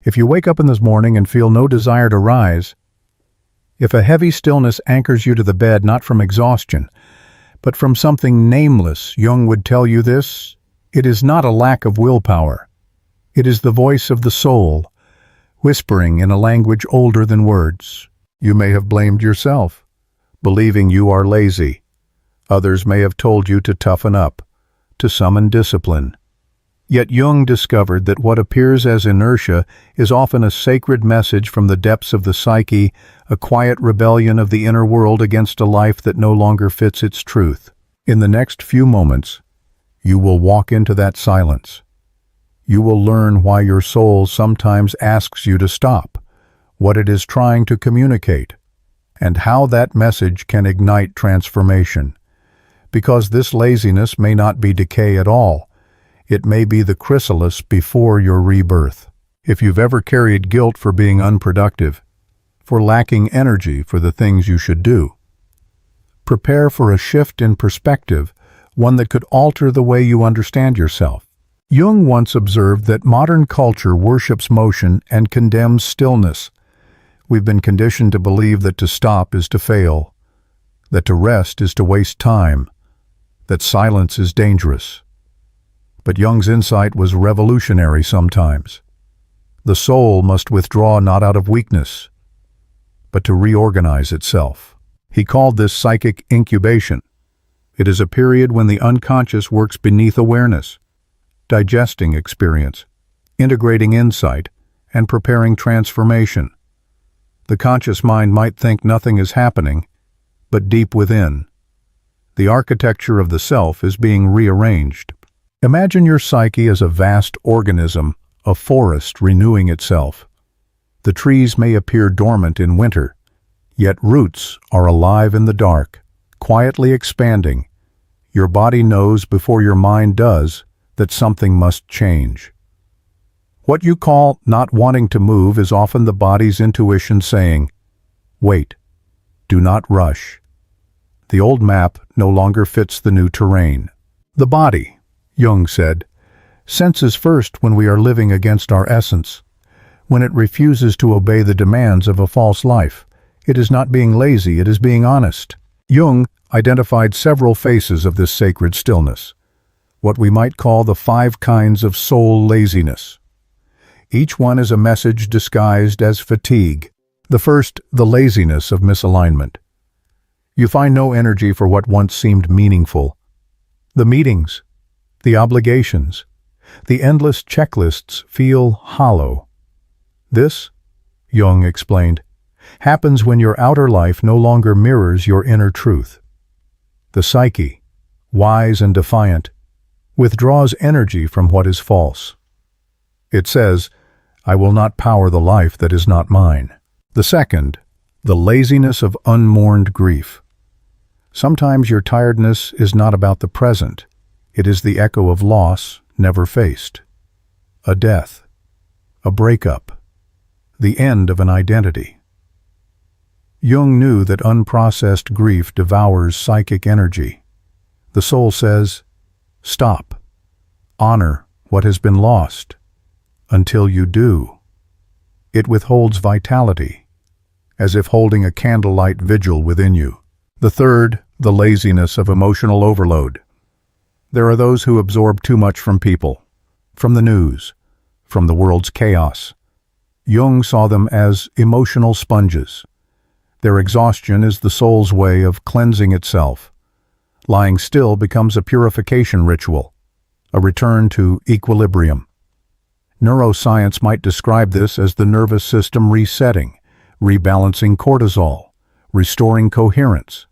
If you wake up in this morning and feel no desire to rise, if a heavy stillness anchors you to the bed not from exhaustion, but from something nameless, Jung would tell you this, it is not a lack of willpower. It is the voice of the soul, whispering in a language older than words. You may have blamed yourself, believing you are lazy. Others may have told you to toughen up, to summon discipline. Yet Jung discovered that what appears as inertia is often a sacred message from the depths of the psyche, a quiet rebellion of the inner world against a life that no longer fits its truth. In the next few moments, you will walk into that silence. You will learn why your soul sometimes asks you to stop, what it is trying to communicate, and how that message can ignite transformation. Because this laziness may not be decay at all. It may be the chrysalis before your rebirth. If you've ever carried guilt for being unproductive, for lacking energy for the things you should do, prepare for a shift in perspective, one that could alter the way you understand yourself. Jung once observed that modern culture worships motion and condemns stillness. We've been conditioned to believe that to stop is to fail, that to rest is to waste time, that silence is dangerous. But Jung's insight was revolutionary sometimes. The soul must withdraw not out of weakness, but to reorganize itself. He called this psychic incubation. It is a period when the unconscious works beneath awareness, digesting experience, integrating insight, and preparing transformation. The conscious mind might think nothing is happening, but deep within, the architecture of the self is being rearranged. Imagine your psyche as a vast organism, a forest renewing itself. The trees may appear dormant in winter, yet roots are alive in the dark, quietly expanding. Your body knows before your mind does that something must change. What you call not wanting to move is often the body's intuition saying, "Wait, do not rush." The old map no longer fits the new terrain. The body, Jung said, senses first when we are living against our essence. When it refuses to obey the demands of a false life, it is not being lazy, it is being honest. Jung identified several faces of this sacred stillness, what we might call the 5 kinds of soul laziness. Each one is a message disguised as fatigue. The first, the laziness of misalignment. You find no energy for what once seemed meaningful. The meetings, the obligations, the endless checklists feel hollow. This, Jung explained, happens when your outer life no longer mirrors your inner truth. The psyche, wise and defiant, withdraws energy from what is false. It says, "I will not power the life that is not mine." The second, the laziness of unmourned grief. Sometimes your tiredness is not about the present. It is the echo of loss never faced. A death, a breakup, the end of an identity. Jung knew that unprocessed grief devours psychic energy. The soul says, "Stop. Honor what has been lost." Until you do, it withholds vitality, as if holding a candlelight vigil within you. The third, the laziness of emotional overload. There are those who absorb too much from people, from the news, from the world's chaos. Jung saw them as emotional sponges. Their exhaustion is the soul's way of cleansing itself. Lying still becomes a purification ritual, a return to equilibrium. Neuroscience might describe this as the nervous system resetting, rebalancing cortisol, restoring coherence.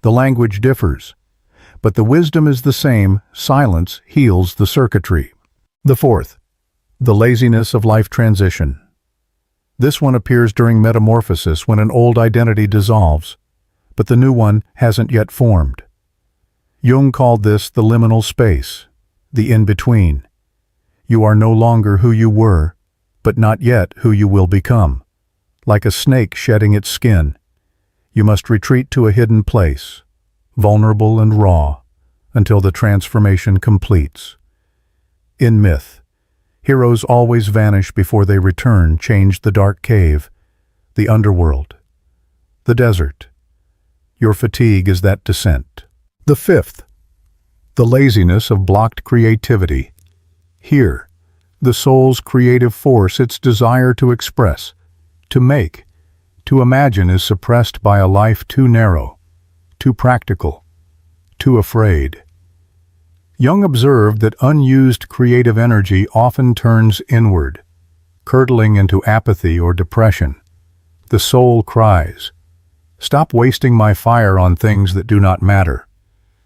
The language differs, but the wisdom is the same. Silence heals the circuitry. The fourth, the laziness of life transition. This one appears during metamorphosis when an old identity dissolves, but the new one hasn't yet formed. Jung called this the liminal space, the in-between. You are no longer who you were, but not yet who you will become. Like a snake shedding its skin, you must retreat to a hidden place, vulnerable and raw, until the transformation completes. In myth, Heroes always vanish before they return, change the dark cave, the underworld, the desert. Your fatigue is that descent. The fifth, the laziness of blocked creativity. Here, the soul's creative force, its desire to express, to make, to imagine is suppressed by a life too narrow, too practical, too afraid. Jung observed that unused creative energy often turns inward, curdling into apathy or depression. The soul cries, "Stop wasting my fire on things that do not matter."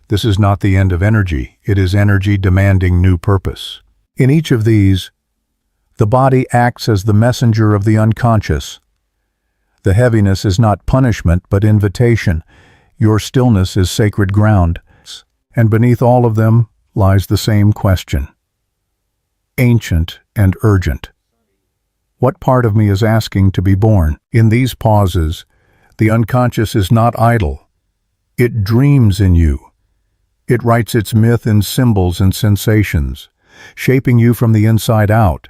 This is not the end of energy, it is energy demanding new purpose. In each of these, the body acts as the messenger of the unconscious. The heaviness is not punishment, but invitation. Your stillness is sacred ground. And beneath all of them lies the same question, ancient and urgent. What part of me is asking to be born? In these pauses, the unconscious is not idle. It dreams in you. It writes its myth in symbols and sensations, shaping you from the inside out,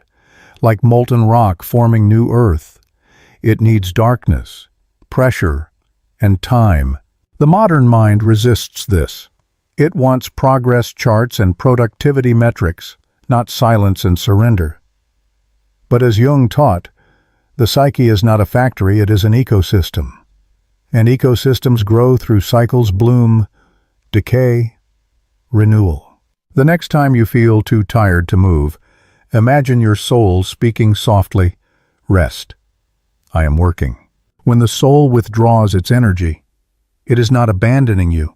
like molten rock forming new earth. It needs darkness, pressure, and time. The modern mind resists this. It wants progress charts and productivity metrics, not silence and surrender. But as Jung taught, the psyche is not a factory, it is an ecosystem. And ecosystems grow through cycles, bloom, decay, renewal. The next time you feel too tired to move, imagine your soul speaking softly, "Rest. I am working." When the soul withdraws its energy, it is not abandoning you.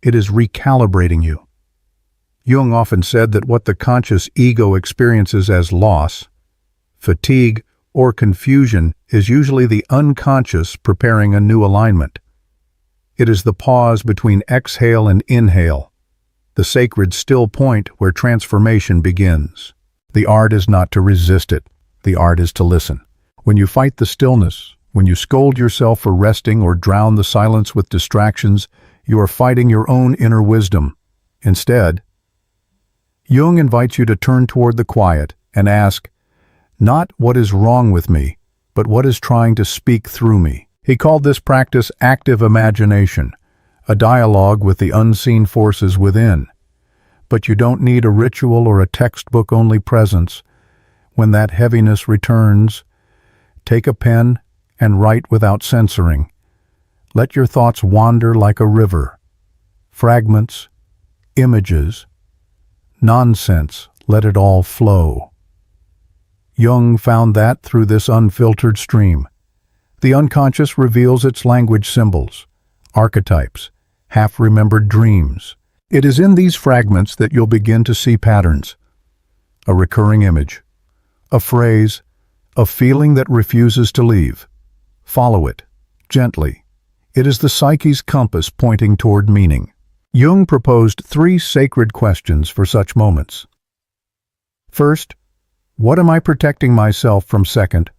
It is recalibrating you. Jung often said that what the conscious ego experiences as loss, fatigue, or confusion is usually the unconscious preparing a new alignment. It is the pause between exhale and inhale, the sacred still point where transformation begins. The art is not to resist it. The art is to listen. When you fight the stillness, when you scold yourself for resting or drown the silence with distractions, you are fighting your own inner wisdom. Instead, Jung invites you to turn toward the quiet and ask, not what is wrong with me, but what is trying to speak through me. He called this practice active imagination, a dialogue with the unseen forces within. But you don't need a ritual or a textbook-only presence. When that heaviness returns, take a pen and write without censoring. Let your thoughts wander like a river. Fragments, images, nonsense, let it all flow. Jung found that through this unfiltered stream, the unconscious reveals its language symbols, archetypes, half-remembered dreams. It is in these fragments that you'll begin to see patterns. A recurring image, a phrase, a feeling that refuses to leave. Follow it, gently. It is the psyche's compass pointing toward meaning. Jung proposed 3 sacred questions for such moments. First, what am I protecting myself from? Second,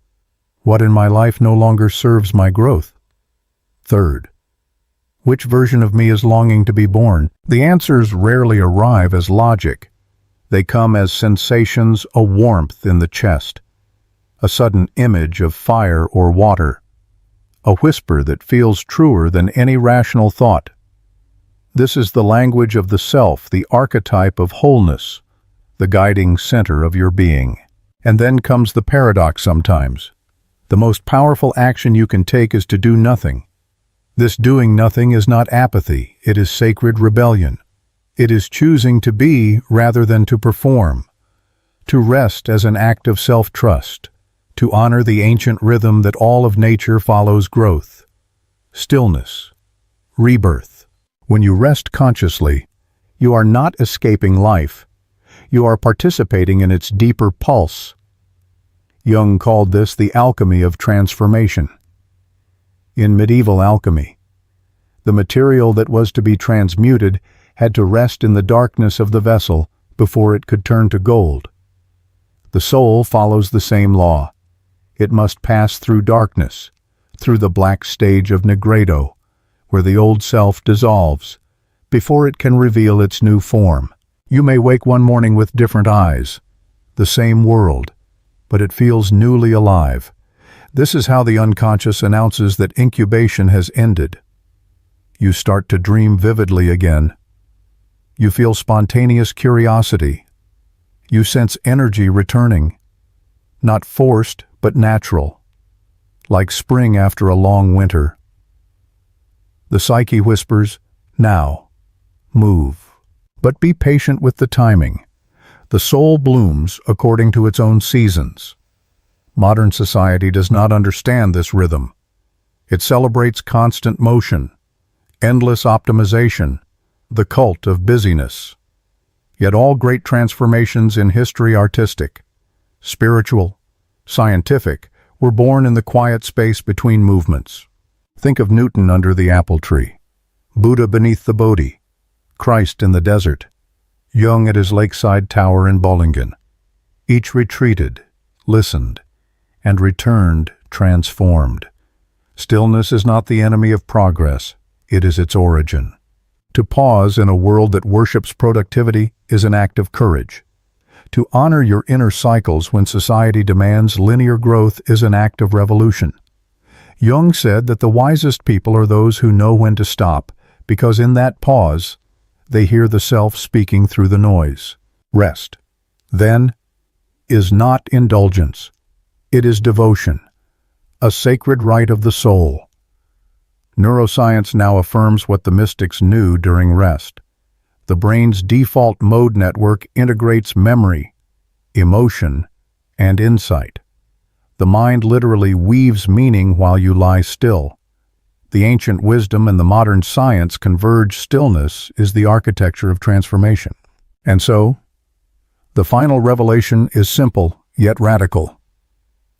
what in my life no longer serves my growth? Third, which version of me is longing to be born? The answers rarely arrive as logic. They come as sensations, a warmth in the chest, a sudden image of fire or water, a whisper that feels truer than any rational thought. This is the language of the self, the archetype of wholeness, the guiding center of your being. And then comes the paradox sometimes. The most powerful action you can take is to do nothing. This doing nothing is not apathy, it is sacred rebellion. It is choosing to be rather than to perform, to rest as an act of self-trust, to honor the ancient rhythm that all of nature follows: growth, stillness, rebirth. When you rest consciously, you are not escaping life. You are participating in its deeper pulse. Jung called this the alchemy of transformation. In medieval alchemy, the material that was to be transmuted had to rest in the darkness of the vessel before it could turn to gold. The soul follows the same law. It must pass through darkness, through the black stage of nigredo, where the old self dissolves, before it can reveal its new form. You may wake one morning with different eyes, the same world, but it feels newly alive. This is how the unconscious announces that incubation has ended. You start to dream vividly again. You feel spontaneous curiosity. You sense energy returning, not forced but natural, like spring after a long winter. The psyche whispers, "Now, move." But be patient with the timing. The soul blooms according to its own seasons. Modern society does not understand this rhythm. It celebrates constant motion, endless optimization, the cult of busyness. Yet all great transformations in history, artistic, spiritual, scientific, were born in the quiet space between movements. Think of Newton under the apple tree, Buddha beneath the Bodhi, Christ in the desert, Jung at his lakeside tower in Bollingen. Each retreated, listened, and returned transformed. Stillness is not the enemy of progress, it is its origin. To pause in a world that worships productivity is an act of courage. To honor your inner cycles when society demands linear growth is an act of revolution. Jung said that the wisest people are those who know when to stop, because in that pause, they hear the self speaking through the noise. Rest, then, is not indulgence. It is devotion, a sacred right of the soul. Neuroscience now affirms what the mystics knew during rest. The brain's default mode network integrates memory, emotion, and insight. The mind literally weaves meaning while you lie still. The ancient wisdom and the modern science converge. Stillness is the architecture of transformation. And so, the final revelation is simple yet radical.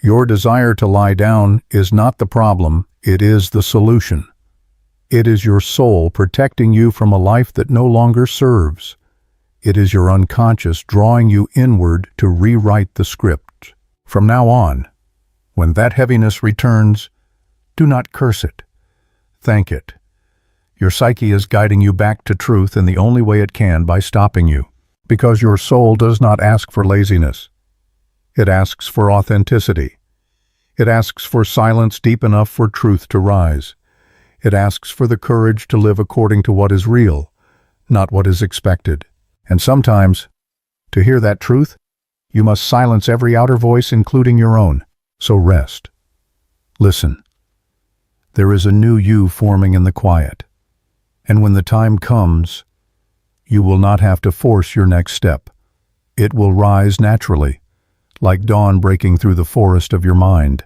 Your desire to lie down is not the problem, it is the solution. It is your soul protecting you from a life that no longer serves. It is your unconscious drawing you inward to rewrite the script. From now on, when that heaviness returns, do not curse it. Thank it. Your psyche is guiding you back to truth in the only way it can, by stopping you. Because your soul does not ask for laziness. It asks for authenticity. It asks for silence deep enough for truth to rise. It asks for the courage to live according to what is real, not what is expected. And sometimes, to hear that truth, you must silence every outer voice, including your own. So rest. Listen. There is a new you forming in the quiet. And when the time comes, you will not have to force your next step. It will rise naturally, like dawn breaking through the forest of your mind.